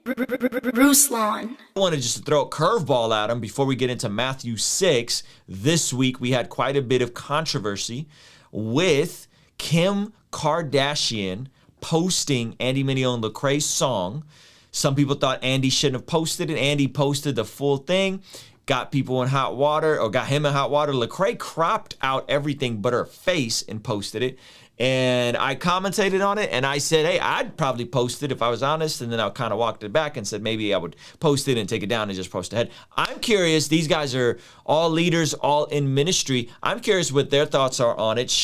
Ruslan. I wanted just to throw a curveball at him before we get into Matthew 6. This week we had quite a bit of controversy with Kim Kardashian posting Andy Mineo and Lecrae's song. Some people thought Andy shouldn't have posted it. Andy posted the full thing, got people in hot water, or got him in hot water. Lecrae cropped out everything but her face and posted it. And I commentated on it, and I said, hey, I'd probably post it if I was honest. And then I kind of walked it back and said maybe I would post it and take it down and just post ahead. I'm curious. These guys are all leaders, all in ministry. I'm curious what their thoughts are on it.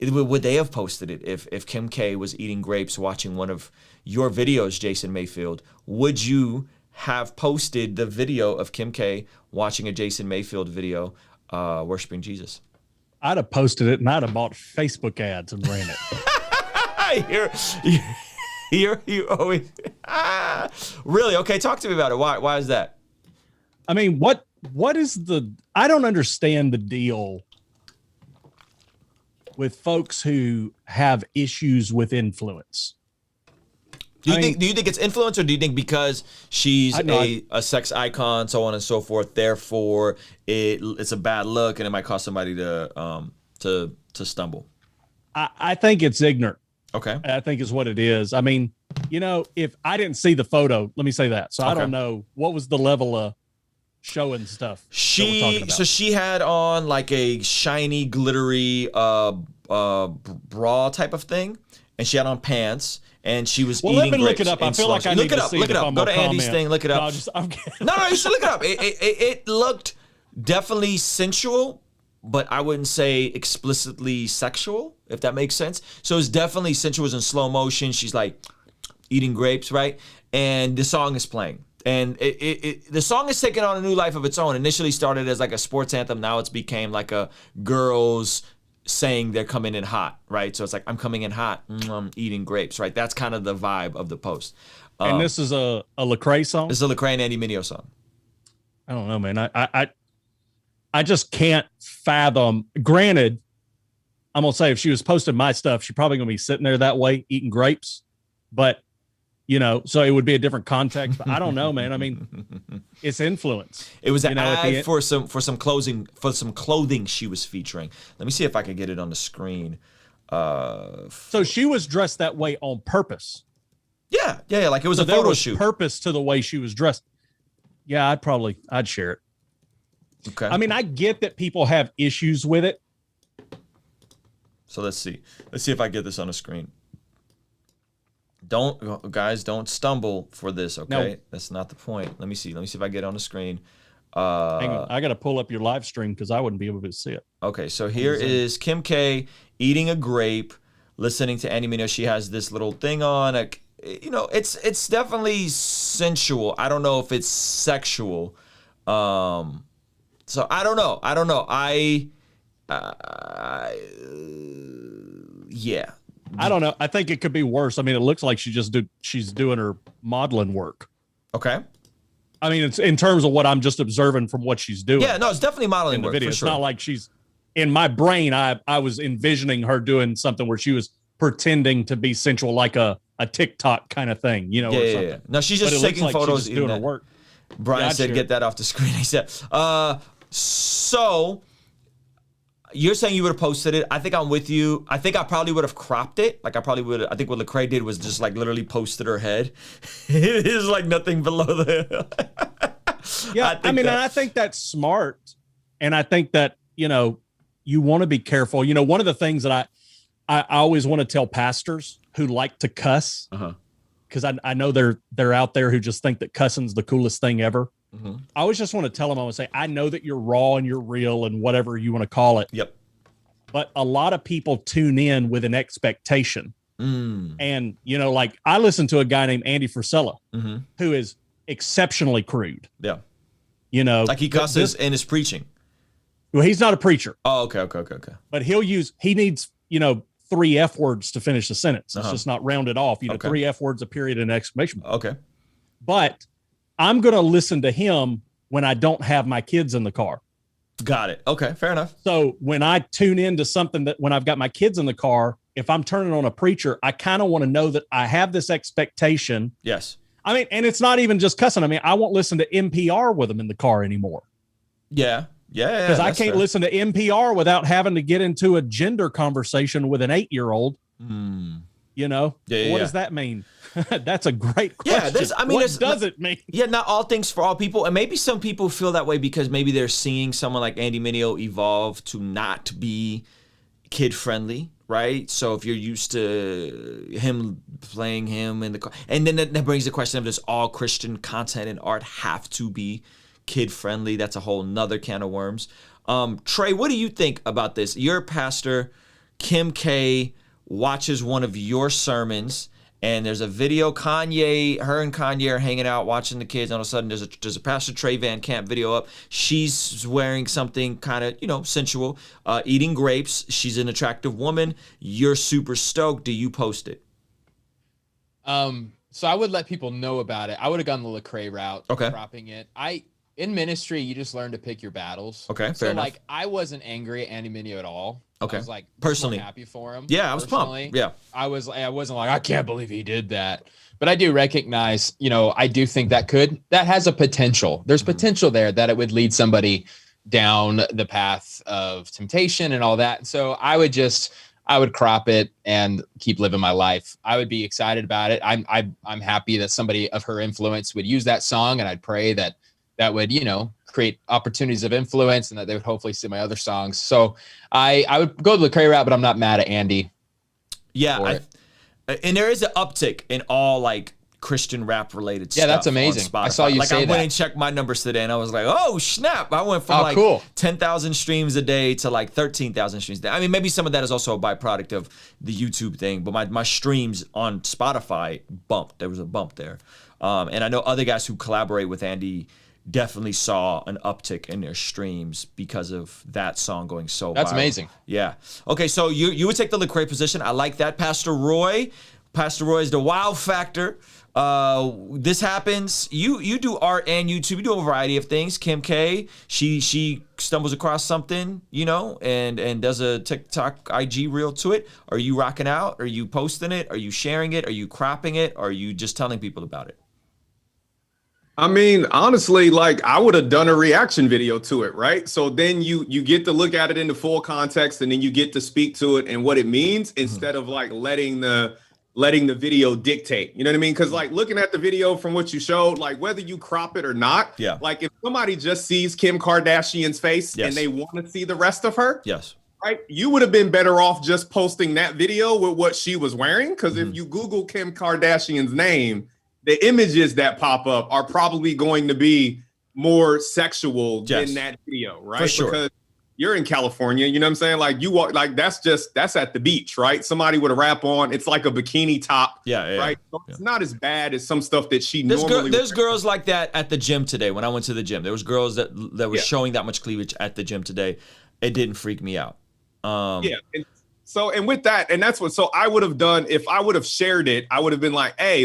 Would they have posted it if Kim K was eating grapes watching one of your videos, Jason Mayfield? Would you have posted the video of Kim K watching a Jason Mayfield video worshiping Jesus? I'd have posted it and I'd have bought Facebook ads and ran it. You always really? Okay, talk to me about it. Why is that? I mean, what is I don't understand the deal with folks who have issues with influence. Do you think it's influence, or do you think because she's a sex icon, so on and so forth, therefore it's a bad look and it might cause somebody to stumble? I think it's ignorant. Okay. I think is what it is. I mean, if I didn't see the photo, let me say that. So I don't know what was the level of showing stuff. So she had on like a shiny, glittery bra type of thing, and she had on pants. And she was eating grapes. Let me look it up. I feel like I need to see it. Look it up. Go to Andy's thing. Look it up. No, you should look it up. It looked definitely sensual, but I wouldn't say explicitly sexual, if that makes sense. So it's definitely sensual. It was in slow motion. She's like eating grapes, right? And the song is playing. And the song is taking on a new life of its own. Initially started as like a sports anthem. Now it's became like a girls saying they're coming in hot, right? So it's like, I'm coming in hot, eating grapes, right? That's kind of the vibe of the post. And this is a Lecrae song? This is a Lecrae and Andy Mineo song. I don't know, man. I just can't fathom. Granted, I'm going to say if she was posting my stuff, she's probably going to be sitting there that way, eating grapes. But, so it would be a different context. But I don't know, man. I mean, it's influence. It was an ad for some clothing she was featuring. Let me see if I can get it on the screen. So she was dressed that way on purpose. Yeah. Like it was a photo shoot. Purpose to the way she was dressed. Yeah, I'd share it. Okay. I mean, I get that people have issues with it. So let's see if I get this on the screen. Don't stumble for this, okay? No. That's not the point. Let me see if I get it on the screen. Hang on. I got to pull up your live stream because I wouldn't be able to see it. Okay, so here is Kim K eating a grape, listening to Andy Mineo. She has this little thing on. It's definitely sensual. I don't know if it's sexual. So I don't know. Yeah. I don't know. I think it could be worse. I mean, it looks like she's doing her modeling work. Okay. I mean, it's in terms of what I'm just observing from what she's doing. Yeah, no, it's definitely modeling in the work. video. For it's sure. not like she's in my brain. I was envisioning her doing something where she was pretending to be sensual, like a TikTok kind of thing, or something. Yeah. No, she's just taking photos. She's doing her work. Brian said, "Get that off the screen." He said, "So." You're saying you would have posted it. I think I'm with you. I think I probably would have cropped it. Like I think what Lecrae did was just like literally posted her head. It is like nothing below the. Yeah, I think that's smart, and I think that you want to be careful. One of the things that I always want to tell pastors who like to cuss, because I know they're out there who just think that cussing's the coolest thing ever. Mm-hmm. I always just want to tell them, I would say, I know that you're raw and you're real and whatever you want to call it. Yep. But a lot of people tune in with an expectation. And, like I listen to a guy named Andy Frisella, who is exceptionally crude. Yeah. Like he cusses in his preaching. Well, he's not a preacher. Oh, okay. But he needs, 3 F words to finish the sentence. It's just not rounded off. 3 F words, a period, and an exclamation point. Okay. But I'm going to listen to him when I don't have my kids in the car. Got it. Okay, fair enough. So when I tune into something when I've got my kids in the car, if I'm turning on a preacher, I kind of want to know that I have this expectation. Yes. I mean, and it's not even just cussing. I mean, I won't listen to NPR with them in the car anymore. Yeah. Yeah. Because I can't listen to NPR without having to get into a gender conversation with an 8-year-old. You know, what does that mean? That's a great question. Yeah, what does it mean? Yeah, not all things for all people. And maybe some people feel that way because maybe they're seeing someone like Andy Mineo evolve to not be kid friendly, right? So if you're used to him playing him in the car, and then that brings the question of, does all Christian content and art have to be kid friendly? That's a whole nother can of worms. Trey, what do you think about this? You're a pastor. Kim K watches one of your sermons, and there's a video. Her and Kanye are hanging out watching the kids. And all of a sudden, there's a Pastor Trey Van Camp video up. She's wearing something kind of, sensual, eating grapes. She's an attractive woman. You're super stoked. Do you post it? So I would let people know about it. I would have gone the Lecrae route, okay, dropping it. In ministry, you just learn to pick your battles. Okay, fair enough. I wasn't angry at Andy Mineo at all. Okay. I was personally happy for him. Yeah, I was pumped. Yeah. I wasn't like, I can't believe he did that. But I do recognize, I do think that has a potential. There's potential there that it would lead somebody down the path of temptation and all that. So I would crop it and keep living my life. I would be excited about it. I'm happy that somebody of her influence would use that song, and I'd pray that would, create opportunities of influence and that they would hopefully see my other songs. So I would go the Lecrae route, but I'm not mad at Andy. Yeah. And there is an uptick in all Christian rap related stuff. Yeah, that's amazing. I saw you say that. I went and checked my numbers today and I was like, oh snap. I went from 10,000 streams a day to 13,000 streams a day. I mean, maybe some of that is also a byproduct of the YouTube thing, but my streams on Spotify bumped. There was a bump there. And I know other guys who collaborate with Andy definitely saw an uptick in their streams because of that song going so viral. That's amazing. Yeah. Okay, so you would take the Lecrae position. I like that. Pastor Roy is the wow factor. This happens. You do art and YouTube. You do a variety of things. Kim K, she stumbles across something, and does a TikTok IG reel to it. Are you rocking out? Are you posting it? Are you sharing it? Are you cropping it? Or are you just telling people about it? I mean, honestly, I would have done a reaction video to it, right? So then you get to look at it in the full context, and then you get to speak to it and what it means instead of letting the video dictate. You know what I mean? Because looking at the video from what you showed, whether you crop it or not, if somebody just sees Kim Kardashian's face and they want to see the rest of her, right, you would have been better off just posting that video with what she was wearing. Because if you Google Kim Kardashian's name, the images that pop up are probably going to be more sexual than that video, right? For sure. Because you're in California, you know what I'm saying? You walk, that's at the beach, right? Somebody with a wrap on, it's like a bikini top, right? So it's not as bad as some stuff that she normally. There's girls like that at the gym today. When I went to the gym, there was girls that were showing that much cleavage at the gym today. It didn't freak me out. And with that, and that's what. So I would have done if I would have shared it. I would have been like, hey,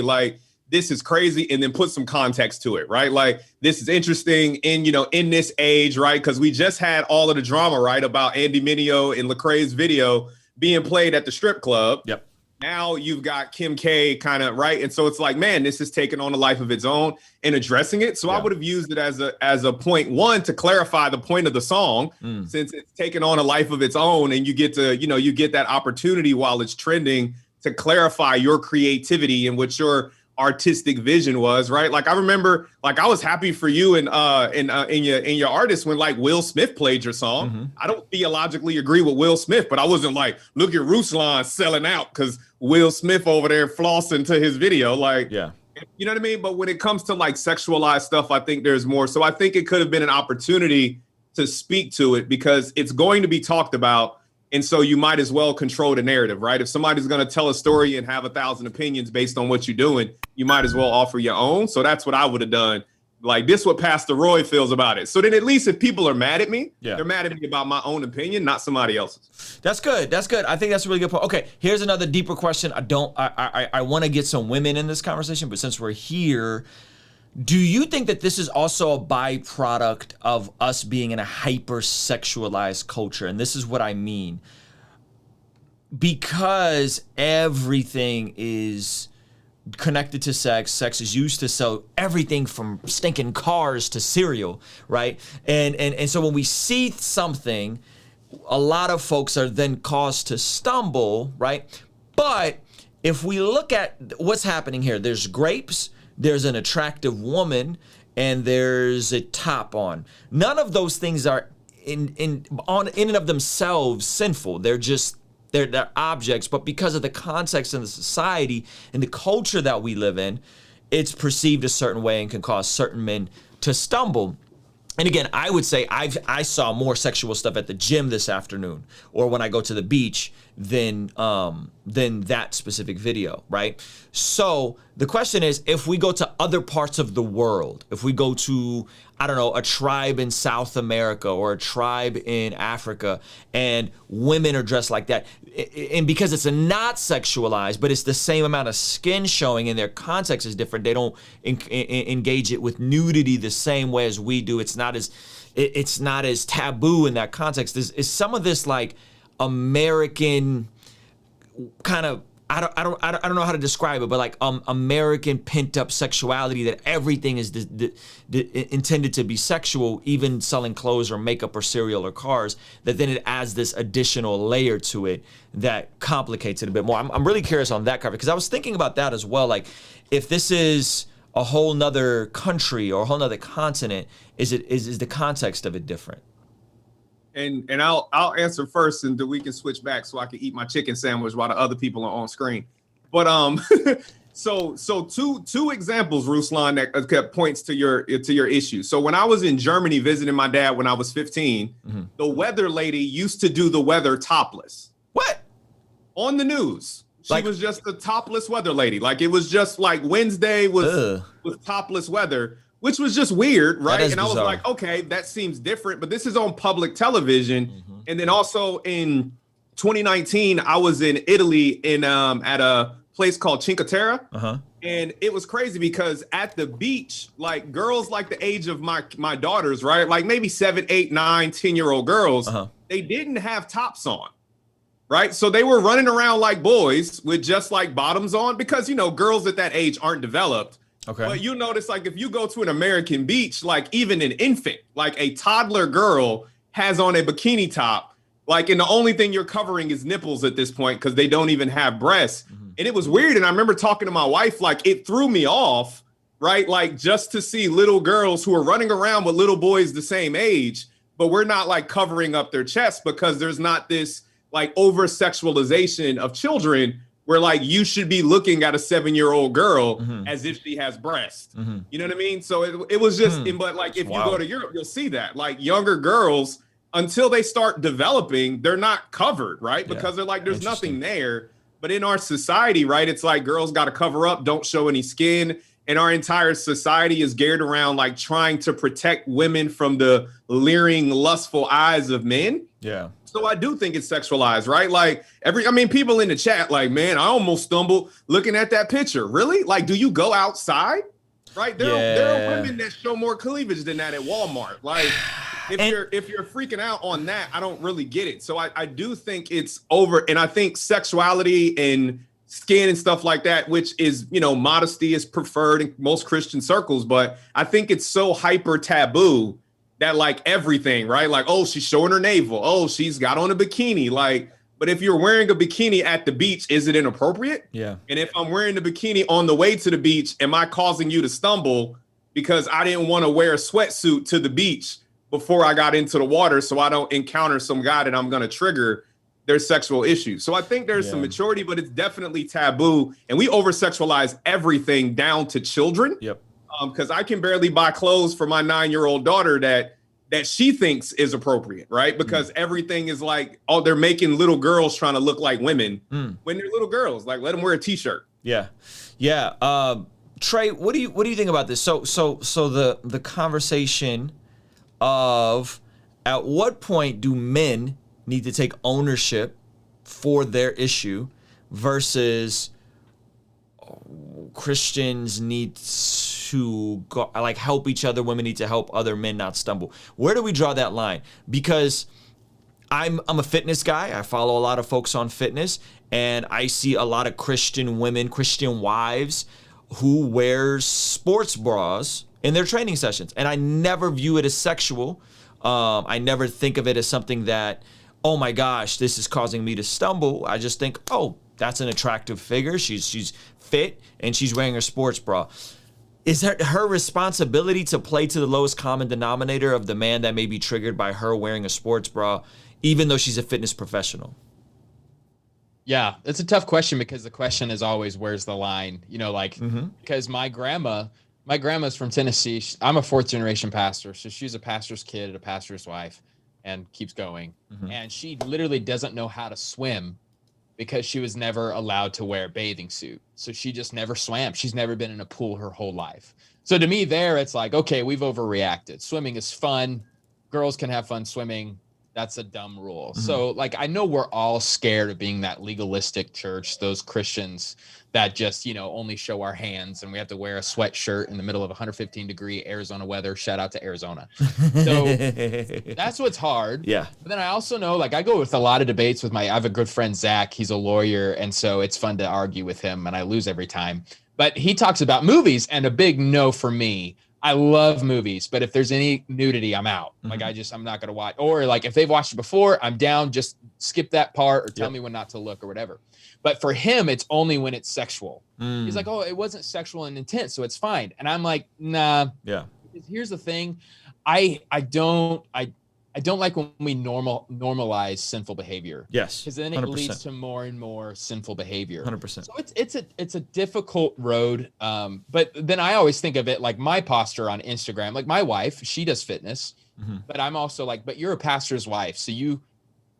this is crazy, and then put some context to it, right? This is interesting in this age, right? Because we just had all of the drama, right, about Andy Mineo and Lecrae's video being played at the strip club. Yep. Now you've got Kim K kind of, right? And so it's man, this is taking on a life of its own and addressing it. So I would have used it as a point one to clarify the point of the song, since it's taken on a life of its own, and you get to, you get that opportunity while it's trending to clarify your creativity and what your artistic vision was, right? I remember, I was happy for you and in your artist when Will Smith played your song. I don't theologically agree with Will Smith, but I wasn't look at Ruslan selling out because Will Smith over there flossing to his video. You know what I mean? But when it comes to sexualized stuff, I think there's more. So I think it could have been an opportunity to speak to it because it's going to be talked about. And so you might as well control the narrative, right? If somebody's going to tell a story and have 1,000 opinions based on what you're doing, you might as well offer your own. So that's what I would have done. This is what Pastor Roy feels about it. So then at least if people are mad at me, they're mad at me about my own opinion, not somebody else's. That's good. That's good. I think that's a really good point. Okay, here's another deeper question. I want to get some women in this conversation, but since we're here, do you think that this is also a byproduct of us being in a hyper-sexualized culture? And this is what I mean. because everything is connected to sex. Sex is used to sell everything from stinking cars to cereal, right? And so when we see something, a lot of folks are then caused to stumble, right? But if we look at what's happening here, there's grapes, there's an attractive woman, and there's a top on. None of those things are in and of themselves sinful. They're just they're objects, but because of the context of the society and the culture that we live in, it's perceived a certain way and can cause certain men to stumble. And again, I would say I saw more sexual stuff at the gym this afternoon or when I go to the beach than that specific video, right? So the question is, if we go to other parts of the world, if we go to, I don't know, a tribe in South America or a tribe in Africa and women are dressed like that, and because it's not sexualized, but it's the same amount of skin showing and their context is different, they don't engage it with nudity the same way as we do. It's not as taboo in that context. Is some of this like American kind of, I don't know how to describe it, but like American pent up sexuality that everything is intended to be sexual, even selling clothes or makeup or cereal or cars, that then it adds this additional layer to it that complicates it a bit more. I'm really curious on that cover because I was thinking about that as well. Like if this is a whole nother country or a whole nother continent, is the context of it different? And I'll answer first, and then we can switch back so I can eat my chicken sandwich while the other people are on screen. But so two examples, Ruslan, that points to your issue. So when I was in Germany visiting my dad when I was 15, the weather lady used to do the weather topless. What? On the news. She was just a topless weather lady. Like it was just like Wednesday was topless weather, which was just weird, right? And I was like, okay, that seems different, but this is on public television. And then also in 2019, I was in Italy at a place called Cinque Terre. And it was crazy because at the beach, like girls like the age of my daughters, right? Like maybe 7, 8, 9, 10-year-old girls, they didn't have tops on. Right. So they were running around like boys with just like bottoms on because, you know, girls at that age aren't developed. Okay. But you notice, like, if you go to an American beach, like even an infant, like a toddler girl has on a bikini top, like, and the only thing you're covering is nipples at this point because they don't even have breasts. And it was weird. And I remember talking to my wife, like it threw me off, right? Like just to see little girls who are running around with little boys the same age, but we're not like covering up their chests because there's not this like over sexualization of children where like you should be looking at a 7-year-old girl as if she has breasts. You know what I mean? So it was just, but like if you go to Europe, you'll see that like younger girls, until they start developing, they're not covered, right? Because they're like, there's nothing there. But in our society, right, it's like girls got to cover up, don't show any skin. And our entire society is geared around like trying to protect women from the leering, lustful eyes of men. Yeah. So I do think it's sexualized, right? Like people in the chat, like, man, I almost stumbled looking at that picture. Really? Like, do you go outside? Right? There are women that show more cleavage than that at Walmart. Like, if you're freaking out on that, I don't really get it. So I do think it's over. And I think sexuality and skin and stuff like that, which is, you know, modesty is preferred in most Christian circles. But I think it's so hyper taboo that like everything, right? Like, oh, she's showing her navel. Oh, she's got on a bikini. Like, but if you're wearing a bikini at the beach, is it inappropriate? Yeah. And if I'm wearing the bikini on the way to the beach, am I causing you to stumble because I didn't want to wear a sweatsuit to the beach before I got into the water so I don't encounter some guy that I'm going to trigger their sexual issues? So I think there's some maturity, but it's definitely taboo. And we over-sexualize everything down to children. Yep. Because I can barely buy clothes for my 9-year-old daughter that she thinks is appropriate, right? Because everything is like, oh, they're making little girls trying to look like women when they're little girls. Like, let them wear a t-shirt. Yeah, yeah. Trey, what do you think about this? So the conversation of at what point do men need to take ownership for their issue versus Christians need to go, like help each other. Women need to help other men not stumble. Where do we draw that line? Because I'm a fitness guy. I follow a lot of folks on fitness, and I see a lot of Christian women, Christian wives who wear sports bras in their training sessions. And I never view it as sexual. I never think of it as something that, oh my gosh, this is causing me to stumble. I just think, oh, that's an attractive figure. She's fit and she's wearing a sports bra. Is that her responsibility to play to the lowest common denominator of the man that may be triggered by her wearing a sports bra, even though she's a fitness professional? Yeah, it's a tough question because the question is always, where's the line? You know, like, because my grandma's from Tennessee. I'm a fourth generation pastor. So she's a pastor's kid, a pastor's wife, and keeps going. And she literally doesn't know how to swim because she was never allowed to wear a bathing suit. So she just never swam. She's never been in a pool her whole life. So to me there, it's like, okay, we've overreacted. Swimming is fun. Girls can have fun swimming. That's a dumb rule. So like, I know we're all scared of being that legalistic church, those Christians that just, you know, only show our hands and we have to wear a sweatshirt in the middle of 115-degree Arizona weather. Shout out to Arizona. So that's what's hard. Yeah. But then I also know, like, I go with a lot of debates with I have a good friend, Zach. He's a lawyer. And so it's fun to argue with him and I lose every time. But he talks about movies, and a big no for me. I love movies, but if there's any nudity, I'm out. Like, I'm not going to watch. Or like, if they've watched it before, I'm down. Just skip that part or tell me when not to look or whatever. But for him, it's only when it's sexual. He's like, oh, it wasn't sexual in intent, so it's fine. And I'm like, nah. Yeah. Here's the thing. I don't like when we normalize sinful behavior. Yes. Because then it 100%. Leads to more and more sinful behavior. 100%. So it's a difficult road. But then I always think of it like my posture on Instagram. Like my wife, she does fitness, but I'm also like, but you're a pastor's wife, so you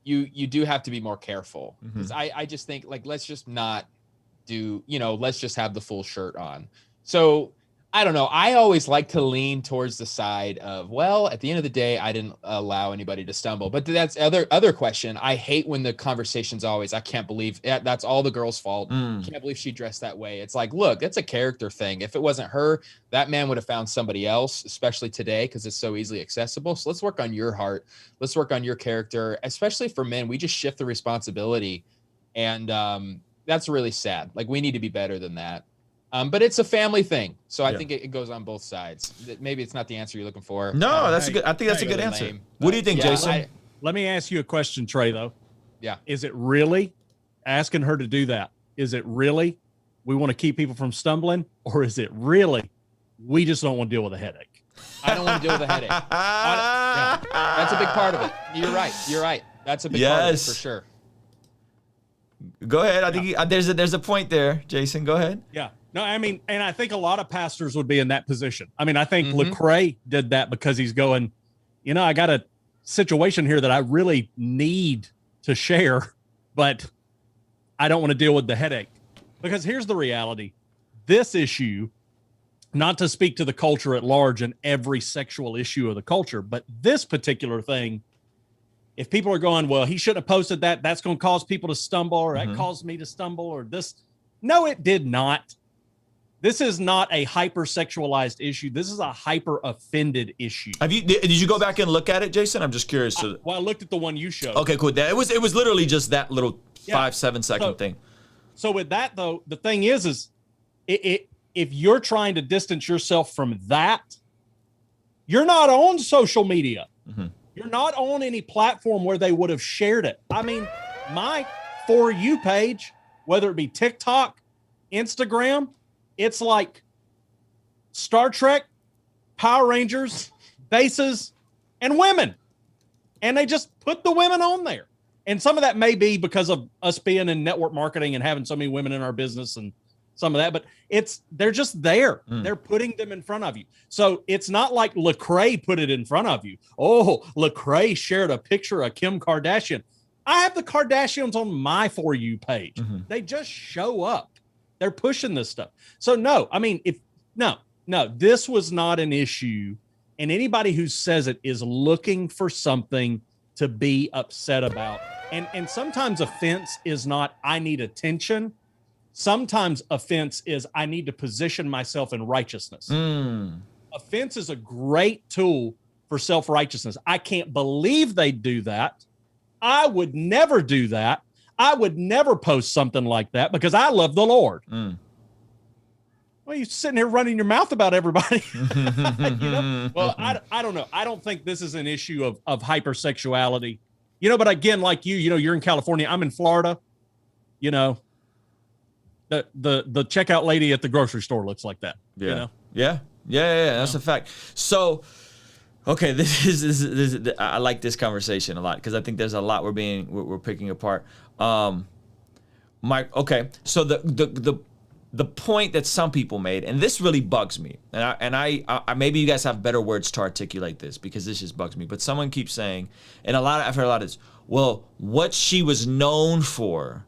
do have to be more careful. Because I just think, like, let's just not do, let's just have the full shirt on. So I don't know. I always like to lean towards the side of, well, at the end of the day, I didn't allow anybody to stumble. But that's other question. I hate when the conversation's always, I can't believe that's all the girl's fault. Can't believe she dressed that way. It's like, look, that's a character thing. If it wasn't her, that man would have found somebody else, especially today, because it's so easily accessible. So let's work on your heart. Let's work on your character, especially for men. We just shift the responsibility. And that's really sad. Like, we need to be better than that. But it's a family thing, so I think it goes on both sides. Maybe it's not the answer you're looking for. No, that's a good. I think that's a good answer. Lame, what do you think, Jason? Let me ask you a question, Trey. Though, yeah, is it really asking her to do that? Is it really we want to keep people from stumbling, or is it really we just don't want to deal with a headache? I don't want to deal with a headache. Yeah, that's a big part of it. You're right. That's a big part of it for sure. Go ahead. I think there's a point there, Jason. Go ahead. Yeah. No, I mean, and I think a lot of pastors would be in that position. I mean, I think Lecrae did that because he's going, I got a situation here that I really need to share, but I don't want to deal with the headache. Because here's the reality. This issue, not to speak to the culture at large and every sexual issue of the culture, but this particular thing, if people are going, well, he shouldn't have posted that, that's going to cause people to stumble, or that caused me to stumble, or this. No, it did not. This is not a hyper-sexualized issue. This is a hyper-offended issue. Did you go back and look at it, Jason? I'm just curious. I looked at the one you showed. Okay, cool. It was literally just that little 5-7 second thing. So with that, though, the thing is if you're trying to distance yourself from that, you're not on social media. You're not on any platform where they would have shared it. I mean, my For You page, whether it be TikTok, Instagram, it's like Star Trek, Power Rangers, bases, and women. And they just put the women on there. And some of that may be because of us being in network marketing and having so many women in our business and some of that, but they're just there. They're putting them in front of you. So it's not like Lecrae put it in front of you. Oh, Lecrae shared a picture of Kim Kardashian. I have the Kardashians on my For You page. They just show up. They're pushing this stuff. So no, I mean, this was not an issue. And anybody who says it is looking for something to be upset about. And sometimes offense is not, I need attention. Sometimes offense is, I need to position myself in righteousness. Offense is a great tool for self-righteousness. I can't believe they do that. I would never do that. I would never post something like that because I love the Lord. Well, you're sitting here running your mouth about everybody. You know? Well, I don't know. I don't think this is an issue of hypersexuality. You know, but again, like you're in California. I'm in Florida. You know, the checkout lady at the grocery store looks like that. Yeah. You know? Yeah. That's a fact. So, okay, this is I like this conversation a lot because I think there's a lot we're picking apart. So the point that some people made, and this really bugs me, and I maybe you guys have better words to articulate this because this just bugs me. But someone keeps saying, and I've heard a lot of this. Well, what she was known for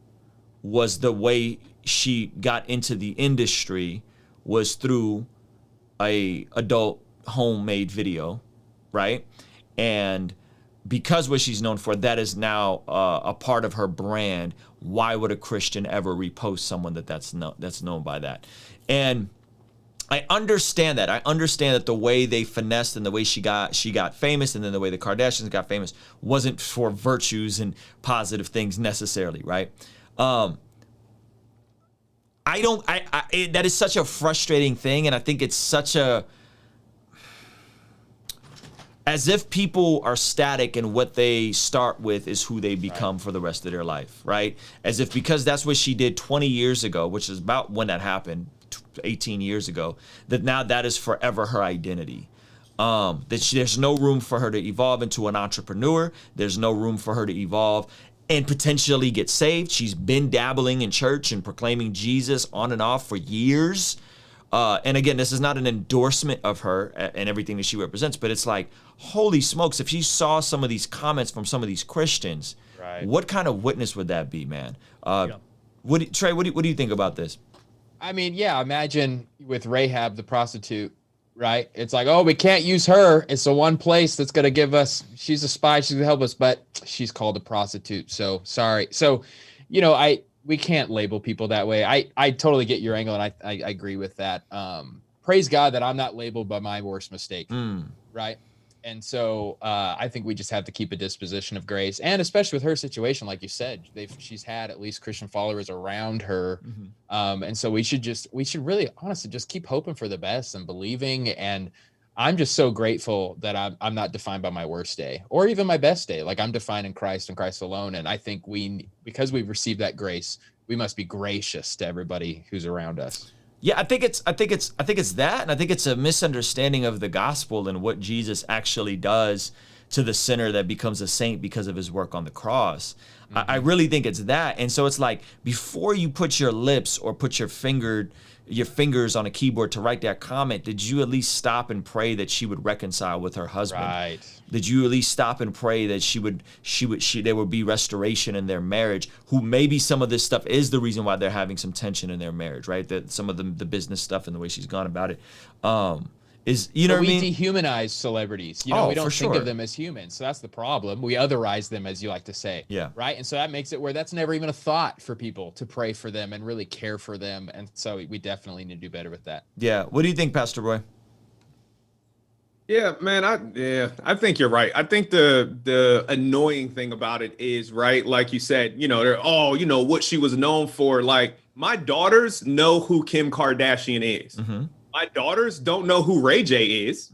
was the way she got into the industry was through a adult homemade video, right? And because what she's known for, that is now a part of her brand. Why would a Christian ever repost someone that's known by that? And I understand that. I understand that the way they finessed and the way she got famous, and then the way the Kardashians got famous wasn't for virtues and positive things necessarily, right? That is such a frustrating thing, and I think it's such a as if people are static and what they start with is who they become for the rest of their life, right? As if because that's what she did 20 years ago, which is about when that happened, 18 years ago, that now that is forever her identity. There's no room for her to evolve into an entrepreneur. There's no room for her to evolve and potentially get saved. She's been dabbling in church and proclaiming Jesus on and off for years. And again, this is not an endorsement of her and everything that she represents, but it's like, holy smokes, if she saw some of these comments from some of these Christians, what kind of witness would that be, man? Trey, what do you think about this? I mean, yeah, imagine with Rahab, the prostitute, right? It's like, oh, we can't use her. It's the one place that's going to give us, she's a spy, she's going to help us, but she's called a prostitute. So sorry. So, we can't label people that way. I totally get your angle, and I agree with that. Praise God that I'm not labeled by my worst mistake, right? And so I think we just have to keep a disposition of grace, and especially with her situation, like you said, she's had at least Christian followers around her, and so we should really honestly just keep hoping for the best and believing. And I'm just so grateful that I'm not defined by my worst day or even my best day. Like I'm defined in Christ and Christ alone. And I think because we've received that grace, we must be gracious to everybody who's around us. Yeah, I think it's that, and I think it's a misunderstanding of the gospel and what Jesus actually does to the sinner that becomes a saint because of his work on the cross. I really think it's that. And so it's like, before you put your lips or put your fingers on a keyboard to write that comment, did you at least stop and pray that she would reconcile with her husband? Right. Did you at least stop and pray that there would be restoration in their marriage? Who maybe some of this stuff is the reason why they're having some tension in their marriage, right? That some of the business stuff and the way she's gone about it. Is, you know what I mean? We dehumanize celebrities. We don't think of them as humans. So that's the problem. We otherize them, as you like to say. Yeah. Right. And so that makes it where that's never even a thought for people to pray for them and really care for them. And so we definitely need to do better with that. Yeah. What do you think, Pastor Roy? Yeah, man. I think you're right. I think the annoying thing about it is, right, like you said, they're what she was known for. Like, my daughters know who Kim Kardashian is. My daughters don't know who Ray J is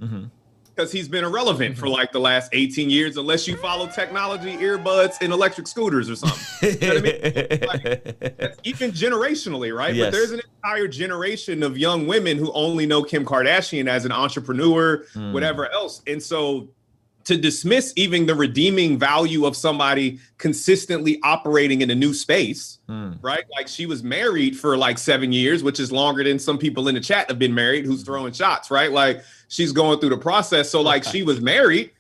because he's been irrelevant for like the last 18 years, unless you follow technology, earbuds, and electric scooters or something. You know what I mean? Like, that's even generationally, right? Yes. But there's an entire generation of young women who only know Kim Kardashian as an entrepreneur, whatever else. And so to dismiss even the redeeming value of somebody consistently operating in a new space, right? Like, she was married for like 7 years, which is longer than some people in the chat have been married who's throwing shots, right? Like, she's going through the process. So like, she was married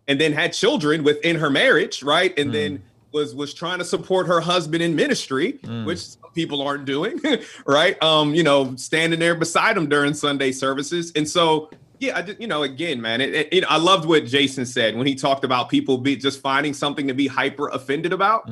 and then had children within her marriage, right? And then was trying to support her husband in ministry, which some people aren't doing, right? Standing there beside him during Sunday services. And so, yeah, again, man, I loved what Jason said when he talked about people just finding something to be hyper offended about,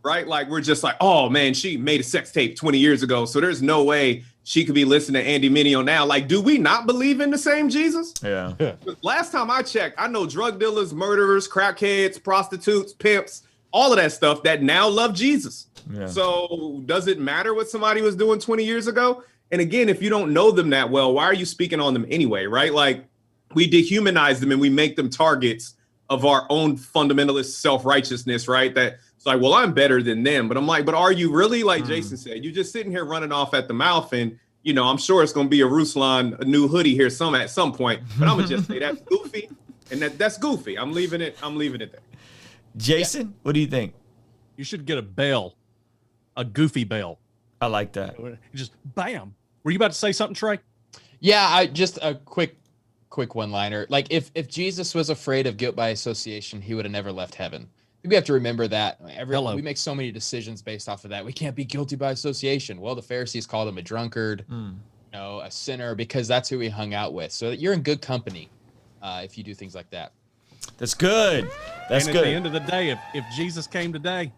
right? Like, we're just like, oh man, she made a sex tape 20 years ago, so there's no way she could be listening to Andy Mineo now. Like, do we not believe in the same Jesus? Yeah. Last time I checked, I know drug dealers, murderers, crackheads, prostitutes, pimps, all of that stuff that now love Jesus. Yeah. So does it matter what somebody was doing 20 years ago? And again, if you don't know them that well, why are you speaking on them anyway, right? Like, we dehumanize them and we make them targets of our own fundamentalist self-righteousness, right? That it's like, well, I'm better than them. But I'm like, but are you really? Like Jason said, you're just sitting here running off at the mouth. And, you know, I'm sure it's going to be a Ruslan, a new hoodie here at some point. But I'm going to just say that's goofy. And that's goofy. I'm leaving it there. Jason, what do you think? You should get a bell, a goofy bell. I like that. Just bam. Were you about to say something, Trey? Yeah, I just a quick one-liner. Like, if Jesus was afraid of guilt by association, he would have never left heaven. We have to remember that. We make so many decisions based off of that. We can't be guilty by association. Well, the Pharisees called him a drunkard, a sinner, because that's who he hung out with. So you're in good company if you do things like that. That's good. That's good. At the end of the day, if Jesus came today,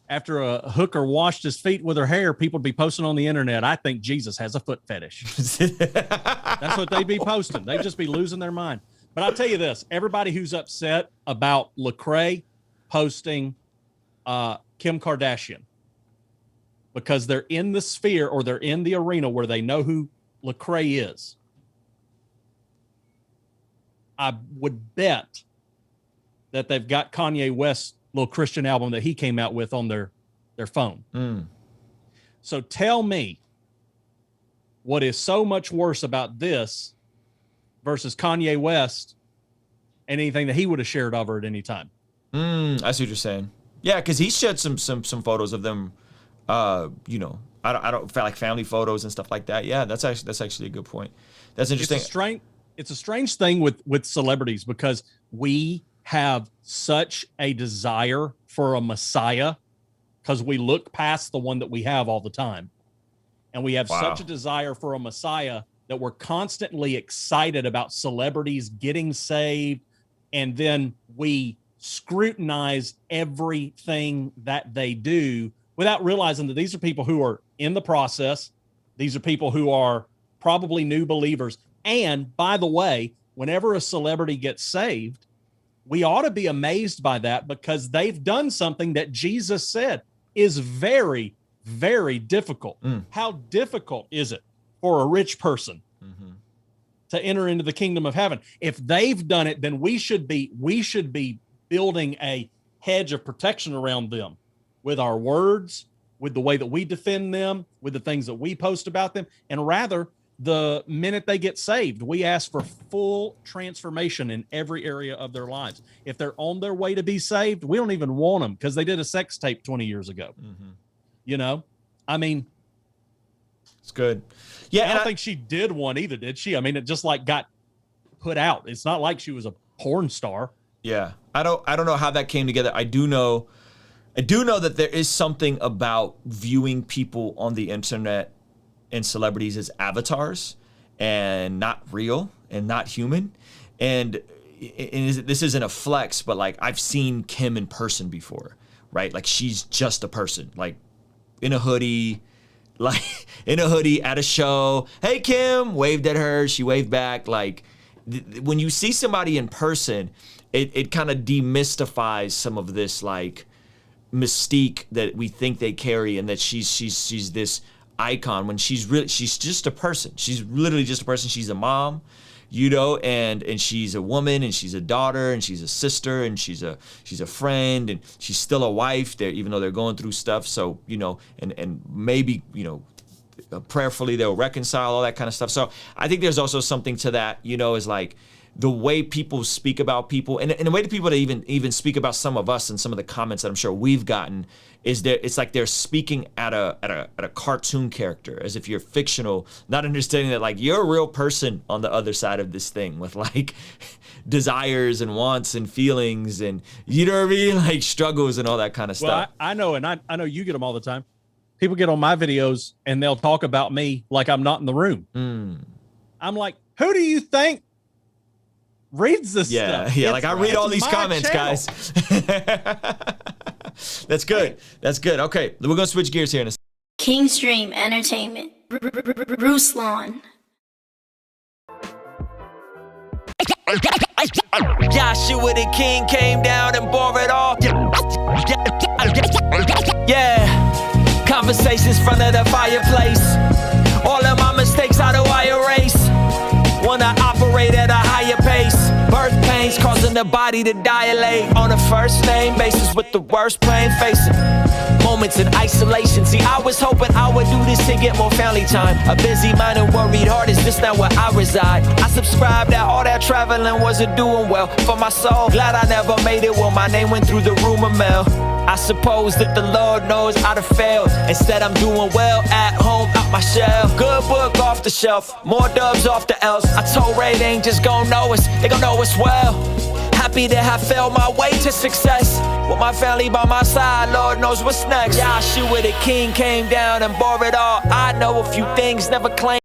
after a hooker washed his feet with her hair, people would be posting on the internet, I think Jesus has a foot fetish. That's what they'd be posting. They'd just be losing their mind. But I'll tell you this, everybody who's upset about Lecrae posting Kim Kardashian because they're in the sphere or they're in the arena where they know who Lecrae is, I would bet that they've got Kanye West's little Christian album that he came out with on their phone. So tell me what is so much worse about this versus Kanye West and anything that he would have shared of her at any time. I see what you're saying. Yeah, because he shared some photos of them. I don't feel like family photos and stuff like that. Yeah, that's actually a good point. That's interesting. It's a strange thing with celebrities because we have such a desire for a Messiah because we look past the one that we have all the time. And we have such a desire for a Messiah that we're constantly excited about celebrities getting saved. And then we scrutinize everything that they do without realizing that these are people who are in the process. These are people who are probably new believers. And by the way, whenever a celebrity gets saved, we ought to be amazed by that because they've done something that Jesus said is very, very difficult. How difficult is it for a rich person to enter into the kingdom of heaven? If they've done it, then we should be building a hedge of protection around them with our words, with the way that we defend them, with the things that we post about them, and rather the minute they get saved, we ask for full transformation in every area of their lives. If they're on their way to be saved, we don't even want them because they did a sex tape 20 years ago. You know, I mean, it's good. Yeah, I don't think she did one either, did she? I mean, it just like got put out. It's not like she was a porn star. Yeah, I don't know how that came together. I do know that there is something about viewing people on the internet and celebrities as avatars and not real and not human. And this isn't a flex, but like I've seen Kim in person before, right? Like she's just a person, like in a hoodie at a show. Hey, Kim, waved at her. She waved back. Like when you see somebody in person, it kind of demystifies some of this like mystique that we think they carry and that she's this icon when she's just a person. She's literally just a person. She's a mom, and she's a woman and she's a daughter and she's a sister and she's a friend and she's still a wife there, even though they're going through stuff. So, and maybe, prayerfully they'll reconcile, all that kind of stuff. So I think there's also something to that, is like the way people speak about people and the way that people even speak about some of us and some of the comments that I'm sure we've gotten is that it's like they're speaking at a cartoon character as if you're fictional, not understanding that like you're a real person on the other side of this thing with like desires and wants and feelings and like struggles and all that kind of stuff. Well, I know, and I know you get them all the time. People get on my videos and they'll talk about me like I'm not in the room. I'm like, who do you think reads this stuff? Yeah, like I read all these comments, channel. Guys. That's good. That's good. Okay, we're gonna switch gears here in a second. Kingstream Entertainment. Ruslan. Joshua the king came down and bore it all. Yeah, conversations front of the fireplace. All of my mistakes, how do I erase? Wanna operate at a higher pace. Birth pains causing the body to dilate. On a first name basis with the worst pain facing. Moments in isolation. See, I was hoping I would do this to get more family time. A busy mind and worried heart, is this not where I reside? I subscribed that all that traveling wasn't doing well for my soul. Glad I never made it. Well, my name went through the rumor mill. I suppose that the Lord knows I'd have failed. Instead, I'm doing well at home, out my shell. Good book off the shelf, more dubs off the L's. I told Ray they ain't just gon' know us, they gon' know us well. Happy to have failed my way to success. With my family by my side, Lord knows what's next. Joshua the king came down and bore it all. I know a few things, never claimed.